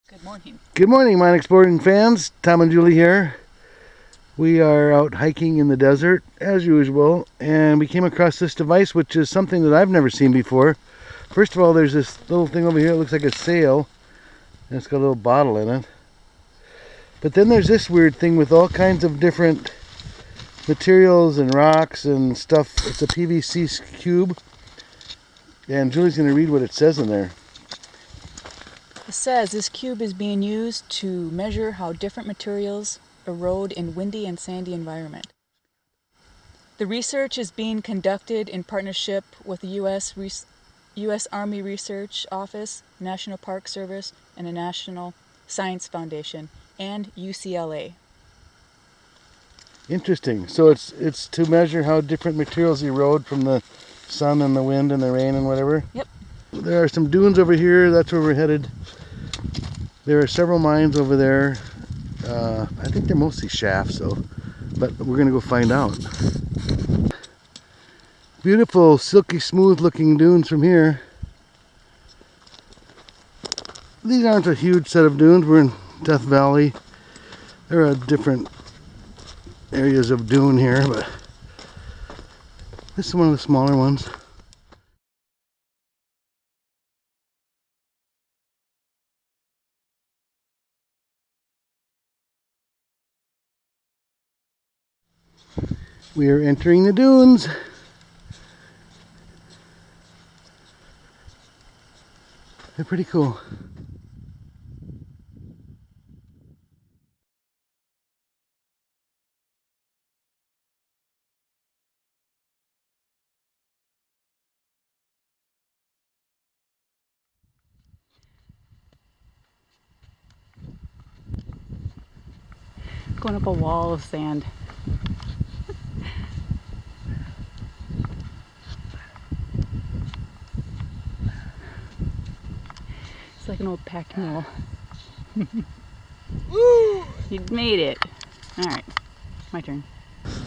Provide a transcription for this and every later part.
Good morning. Good morning, mine exploring fans. Tom and Julie here. We are out hiking in the desert as usual, and we came across this device, which is something that I've never seen before. First of all, there's this little thing over here. It looks like a sail, and it's got a little bottle in it. But then there's this weird thing with all kinds of different materials and rocks and stuff. It's a PVC cube, and Julie's going to read what it says in there. It says this cube is being used to measure how different materials erode in windy and sandy environment. The research is being conducted in partnership with the U.S. Army Research Office, National Park Service, and the National Science Foundation, and UCLA. Interesting. So it's to measure how different materials erode from the sun and the wind and the rain and whatever? Yep. There are some dunes over here. That's where we're headed. There are several mines over there. I think they're mostly shafts, though. But we're going to go find out. Beautiful, silky smooth looking dunes from here. These aren't a huge set of dunes. We're in Death Valley. There are different areas of dune here, but this is one of the smaller ones. We are entering the dunes. They're pretty cool. Going up a wall of sand. It's like an old pack mule. Woo! You made it. All right, my turn.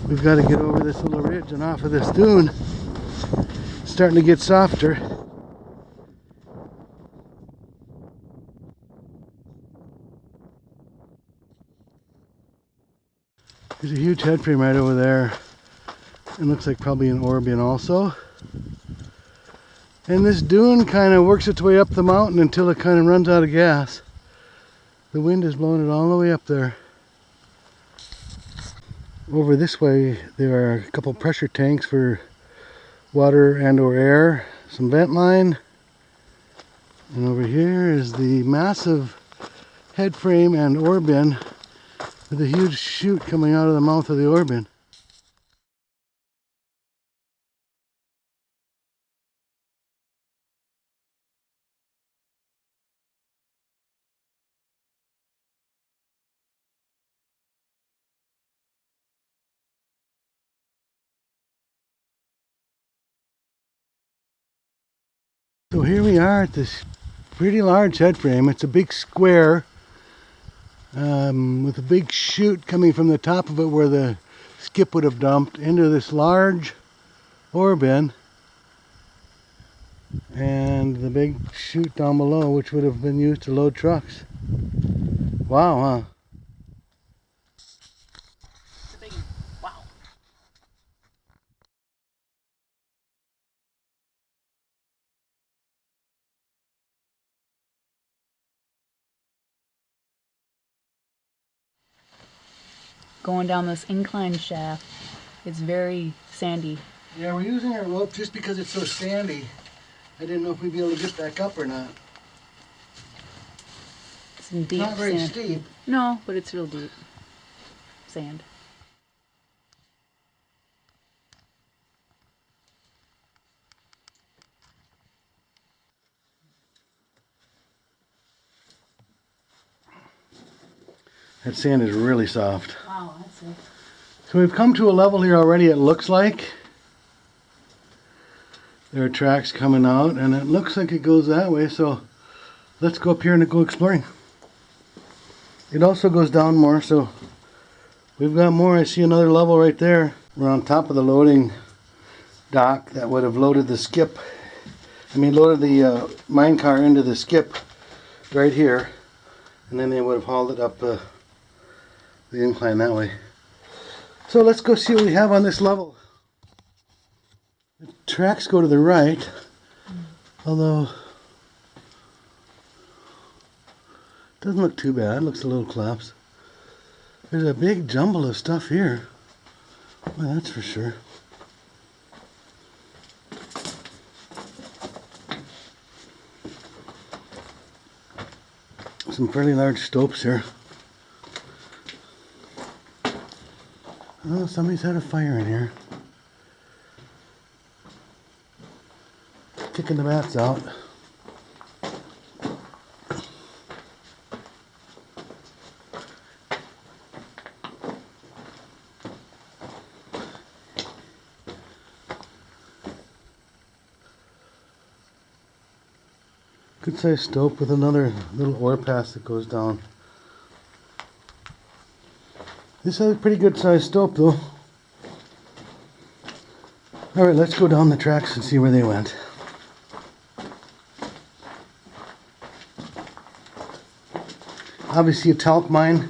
We've got to get over this little ridge and off of this dune. It's starting to get softer. There's a huge headframe right over there. It looks like probably an Orbian also. And this dune kind of works its way up the mountain until it kind of runs out of gas. The wind is blowing it all the way up there. Over this way there are a couple pressure tanks for water and or air, some vent line. And over here is the massive headframe and Orbian with a huge chute coming out of the mouth of the Orbian. So here we are at this pretty large headframe. It's a big square with a big chute coming from the top of it where the skip would have dumped into this large ore bin, and the big chute down below which would have been used to load trucks. Wow, huh? Wow. Going down this incline shaft, it's very sandy. Yeah, we're using our rope just because it's so sandy. I didn't know if we'd be able to get back up or not. It's in deep Not very sand. steep. No, but it's real deep sand. That sand is really soft. Wow, that's it. So we've come to a level here already, it looks like. There are tracks coming out, and it looks like it goes that way, so let's go up here and go exploring. It also goes down more, so we've got more. I see another level right there. We're on top of the loading dock that would have loaded the skip. Loaded the mine car into the skip right here. and then they would have hauled it up the incline that way. So let's go see what we have on this level. The tracks go to the right, although it doesn't look too bad. It looks a little collapsed. There's a big jumble of stuff here. Well, that's for sure. Some fairly large stopes here. Oh, somebody's had a fire in here. Kicking the bats out. Good sized stope with another little ore pass that goes down. This is a pretty good sized stope though. Alright, let's go down the tracks and see where they went. Obviously a talc mine.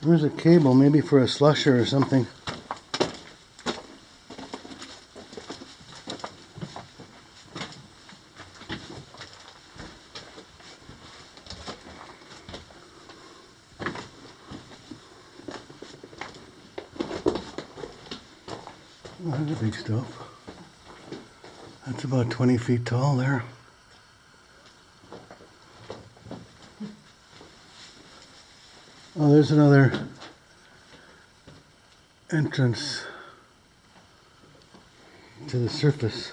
There's a cable, maybe for a slusher or something. Oh, that's a big stope. That's about 20 feet tall there. Oh, there's another entrance to the surface.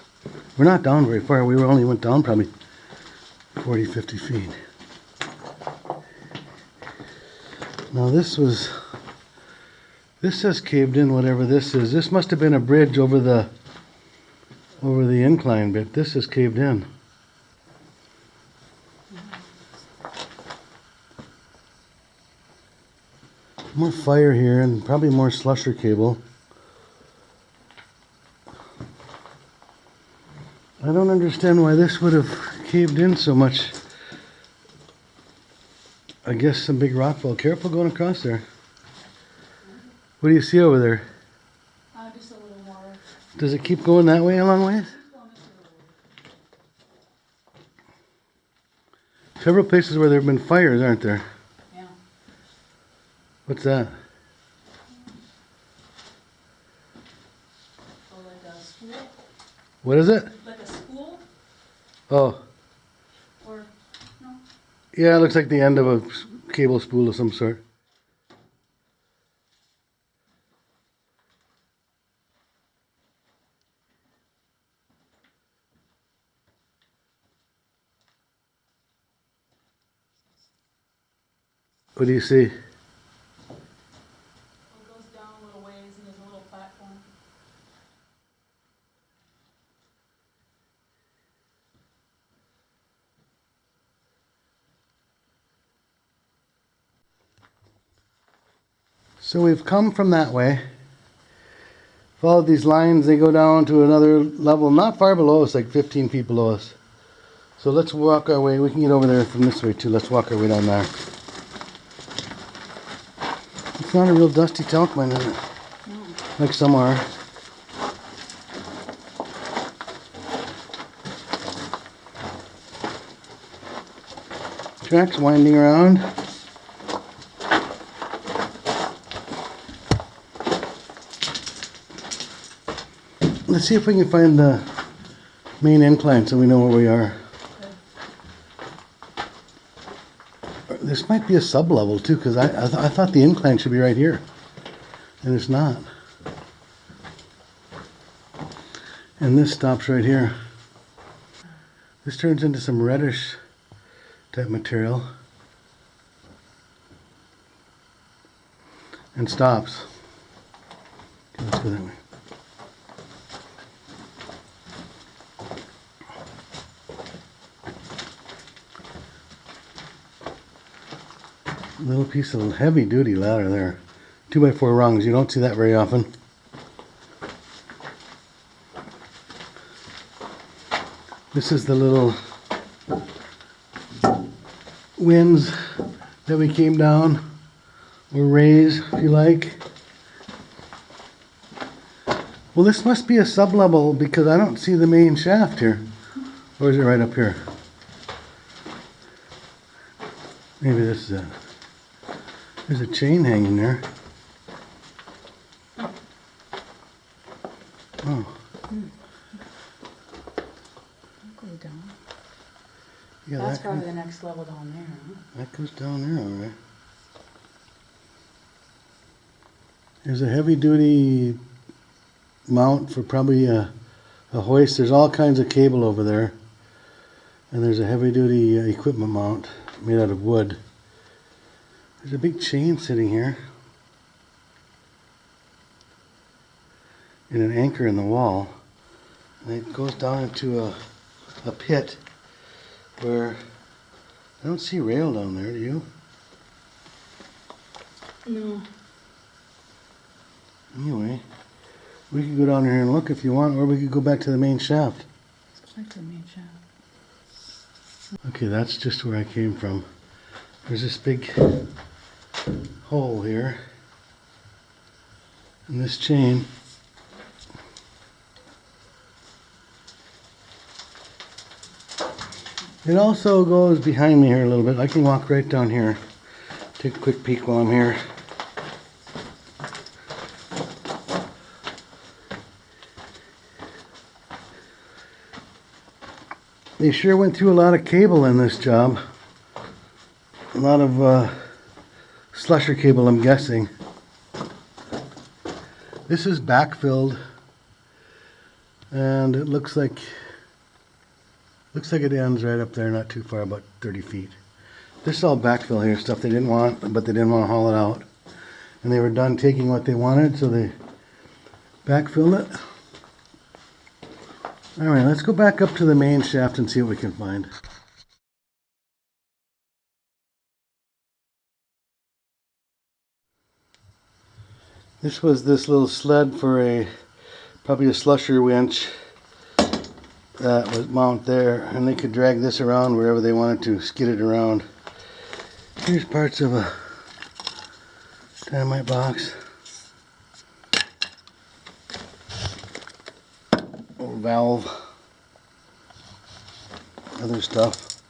We're not down very far. We only went down probably 40, 50 feet. Now this says caved in, whatever this is. This must have been a bridge over the incline bit. This is caved in. More fire here and probably more slusher cable. I don't understand why this would have caved in so much. I guess some big rock fall. Careful going across there. What do you see over there? Just a little more. Does it keep going that way a long ways? Several places where there have been fires, aren't there? Yeah. What's that? Oh, like a spool? What is it? Like a spool? Oh, Or, no? yeah, it looks like the end of a cable spool of some sort. What do you see? It goes down a little ways and there's a little platform. So we've come from that way. Followed these lines, they go down to another level, not far below us, like 15 feet below us. So let's walk our way. We can get over there from this way too. Let's walk our way down there. It's not a real dusty talc mine, is it? No. Like some are. Tracks winding around. Let's see if we can find the main incline so we know where we are. This might be a sub-level too, because I thought the incline should be right here, and it's not. And this stops right here. This turns into some reddish type material and stops. Okay, let's go that way. Little piece of heavy duty ladder there. 2x4 rungs, you don't see that very often. This is the little winds that we came down, or raise if you like. Well, this must be a sub-level because I don't see the main shaft here. Or is it right up here? Maybe this is it. There's a chain hanging there. Oh. Go down. Yeah, That's probably the next level down there, huh? That goes down there, all right. There's a heavy-duty mount for probably a hoist. There's all kinds of cable over there. And there's a heavy-duty equipment mount made out of wood. There's a big chain sitting here. And an anchor in the wall. And it goes down into a pit where I don't see rail down there, do you? No. Anyway, we could go down here and look if you want, or we could go back to the main shaft. Let's go back to the main shaft. Okay, that's just where I came from. There's this big hole here. And this chain. It also goes behind me here a little bit. I can walk right down here. Take a quick peek while I'm here. They sure went through a lot of cable in this job. A lot of slusher cable, I'm guessing. This is backfilled, and it looks like it ends right up there, not too far, about 30 feet. This is all backfill here, stuff they didn't want, but they didn't want to haul it out. And they were done taking what they wanted, so they backfilled it. Alright, let's go back up to the main shaft and see what we can find. This was this little sled for probably a slusher winch that was mounted there, and they could drag this around wherever they wanted to, skid it around. Here's parts of a dynamite box. Old valve. Other stuff.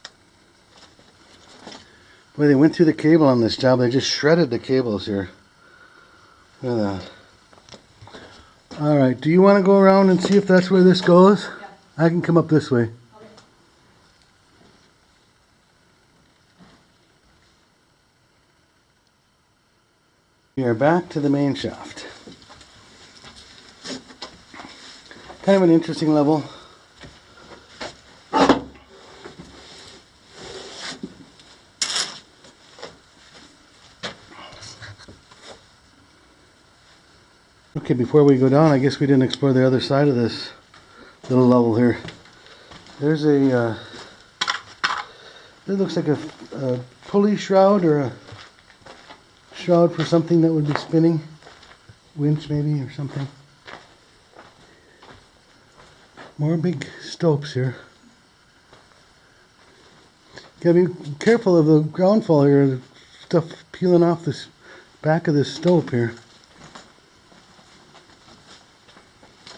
Boy, they went through the cable on this job. They just shredded the cables here. Look at that. Alright, do you want to go around and see if that's where this goes? Yeah. I can come up this way. Okay. We are back to the main shaft. Kind of an interesting level. Okay, before we go down, I guess we didn't explore the other side of this little level here. There's it looks like a pulley shroud, or a shroud for something that would be spinning. Winch maybe, or something. More big stopes here. Gotta be careful of the ground fall here. Stuff peeling off this back of this stope here.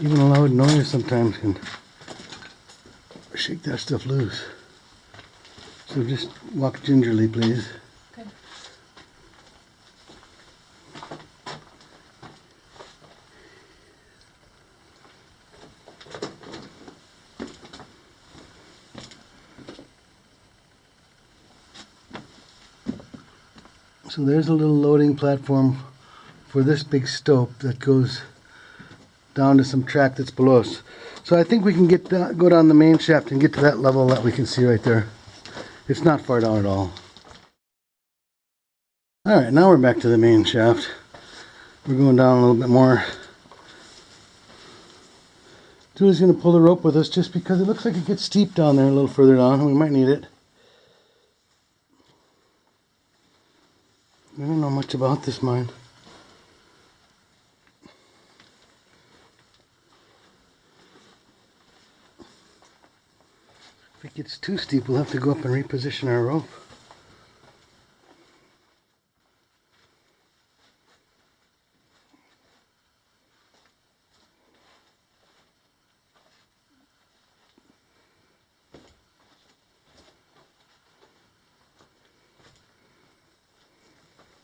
Even a loud noise sometimes can shake that stuff loose. So just walk gingerly, please. Okay. So there's a little loading platform for this big stope that goes down to some track that's below us. So I think we can go down the main shaft and get to that level that we can see right there. It's not far down at all. Alright, now we're back to the main shaft. We're going down a little bit more. Julie's going to pull the rope with us just because it looks like it gets steep down there a little further down, and we might need it. We don't know much about this mine. If it gets too steep, we'll have to go up and reposition our rope.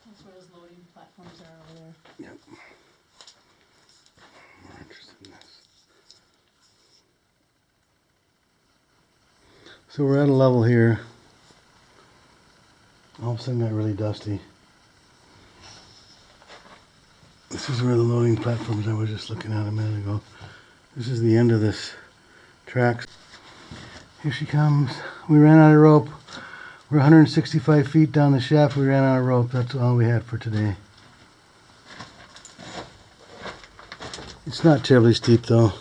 That's where those loading platforms are over there. Yep. More interested in this. So we're at a level here. All of a sudden got really dusty. This is where the loading platforms I was just looking at a minute ago. This is the end of this track. Here she comes. We ran out of rope. We're 165 feet down the shaft. We ran out of rope. That's all we had for today. It's not terribly steep though.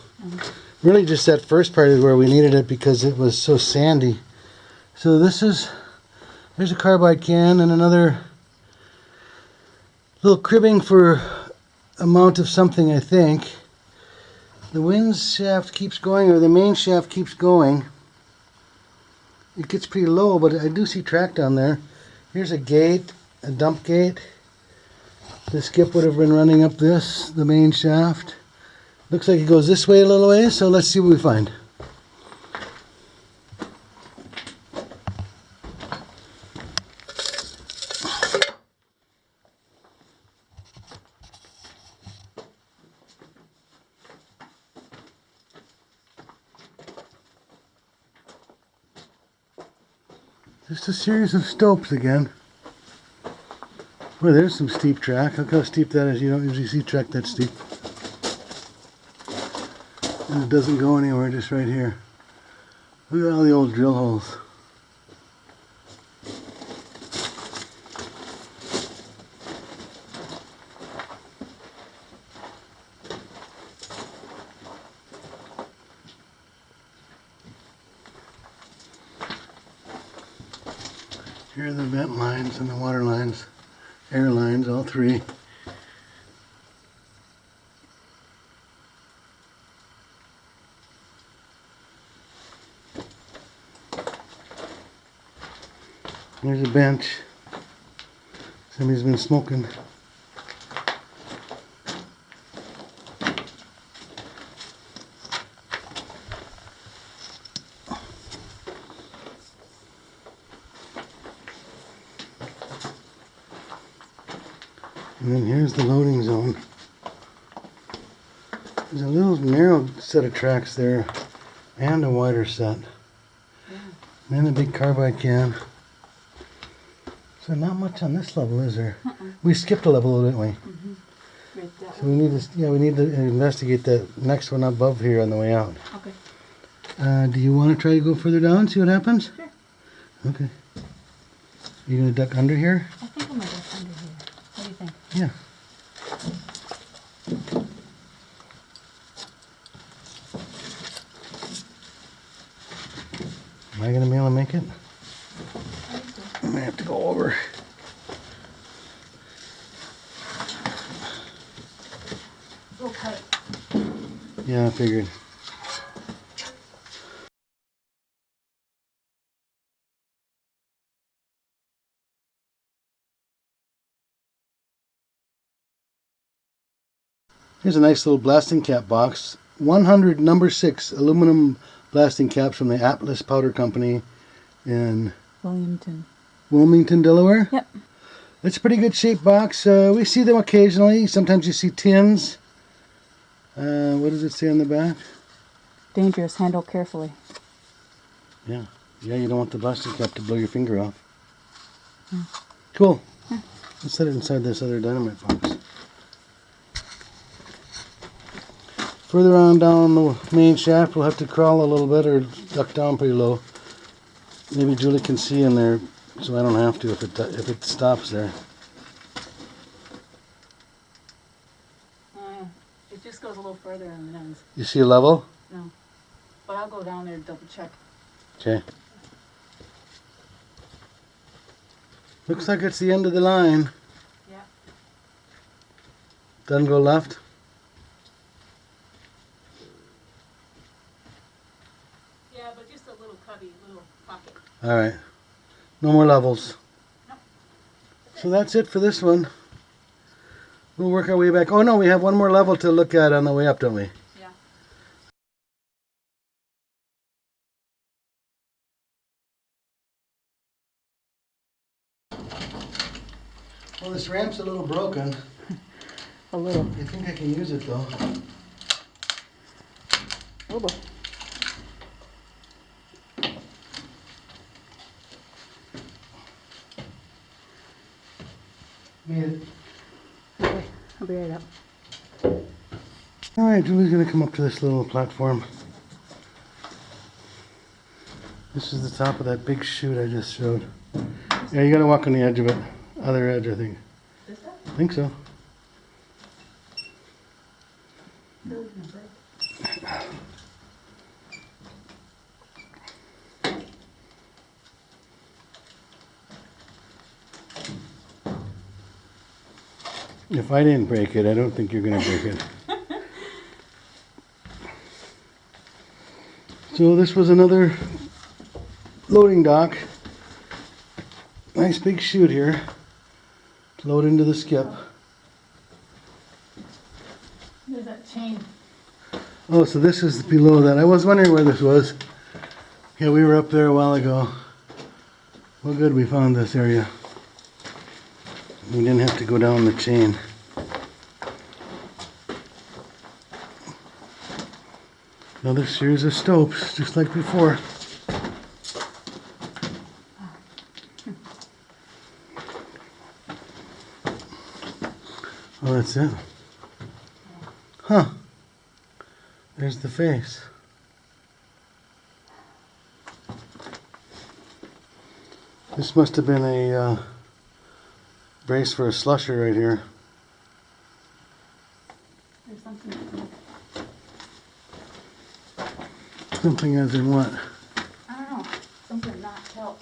Really just that first part is where we needed it because it was so sandy. So there's a carbide can and another little cribbing for a mount of something, I think. The winds shaft keeps going, or the main shaft keeps going. It gets pretty low, but I do see track down there. Here's a gate, a dump gate. The skip would have been running up this, the main shaft. Looks like it goes this way a little way, so let's see what we find. Just a series of stopes again. Boy, there's some steep track. Look how steep that is. You don't usually see track that steep. And it doesn't go anywhere, just right here. Look at all the old drill holes. Here are the vent lines and the water lines, air lines, all three. There's a bench. Somebody's been smoking. And then here's the loading zone. There's a little narrow set of tracks there and a wider set. Yeah. And then a big carbide can. So not much on this level, is there? We skipped a level, didn't we? Mm-hmm. Right, that So we need to investigate that next one above here on the way out. Okay. Do you want to try to go further down, see what happens? Sure. Okay. Are you going to duck under here? I think I'm going to duck under here. What do you think? Yeah. Am I going to be able to make it? I might have to go over. We'll cut it. Yeah, I figured. Here's a nice little blasting cap box. 100 number 6 aluminum blasting caps from the Atlas Powder Company in Wilmington, Delaware. Yep. It's a pretty good shaped box. We see them occasionally. Sometimes you see tins. What does it say on the back? Dangerous. Handle carefully. Yeah. Yeah, you don't want the blasting cap to blow your finger off. Cool. Let's set it inside this other dynamite box. Further on down the main shaft, we'll have to crawl a little bit or duck down pretty low. Maybe Julie can see in there, so I don't have to if it stops there. It just goes a little further on the ends. You see a level? No. But I'll go down there to double check. Okay. Looks like it's the end of the line. Doesn't go left? Yeah, but just a little cubby, little pocket. Alright. No more levels. No. So that's it for this one. We'll work our way back. Oh no, we have one more level to look at on the way up, don't we? Yeah. Well, this ramp's a little broken. A little. I think I can use it though. Oh boy. Made it. Okay, I'll be right up. Alright, Julie's gonna come up to this little platform. This is the top of that big chute I just showed. Yeah, you gotta walk on the edge of it. Other edge, I think. Is that? I think so. If I didn't break it, I don't think you're gonna break it. So this was another loading dock. Nice big chute here. Load into the skip. There's that chain. Oh, so this is below that. I was wondering where this was. Yeah, we were up there a while ago. Well, good, we found this area. We didn't have to go down the chain. Another series of stopes, just like before. Oh, that's it. Huh. There's the face. This must have been a brace for a slusher right here. There's something. Something as in what? I don't know. Something not talc.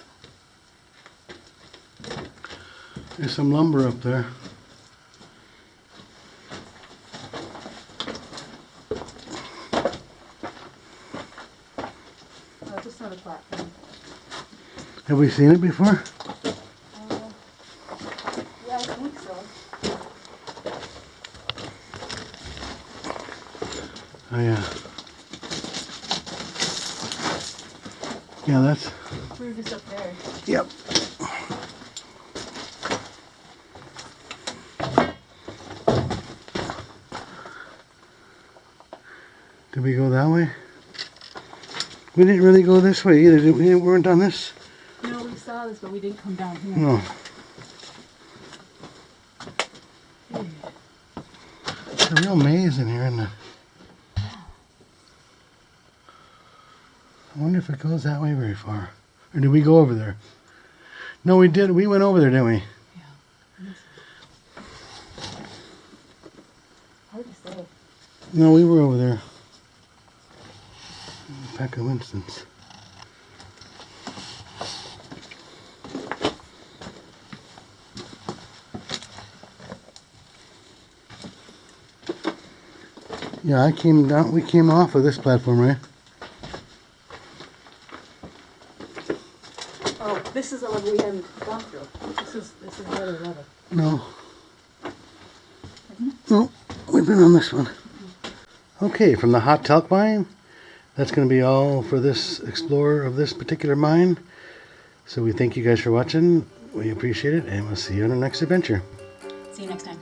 There's some lumber up there. Oh, just another platform. Have we seen it before? Yeah, I think so. Oh yeah. Yeah, that's... We were just up there. Yep. Did we go that way? We didn't really go this way either, did we? We weren't on this? No, we saw this, but we didn't come down here. No. It's a real maze in here, isn't it? I wonder if it goes that way very far. Or did we go over there? No, we did. We went over there, didn't we? Yeah. Hard to say. No, we were over there. Pack of Winston's. Yeah, I came down. We came off of this platform, right? Oh, this is a level we haven't gone through. This is the other level. No. No, we've been on this one. Okay, from the hot talc mine, that's going to be all for this explorer of this particular mine. So we thank you guys for watching. We appreciate it, and we'll see you on our next adventure. See you next time.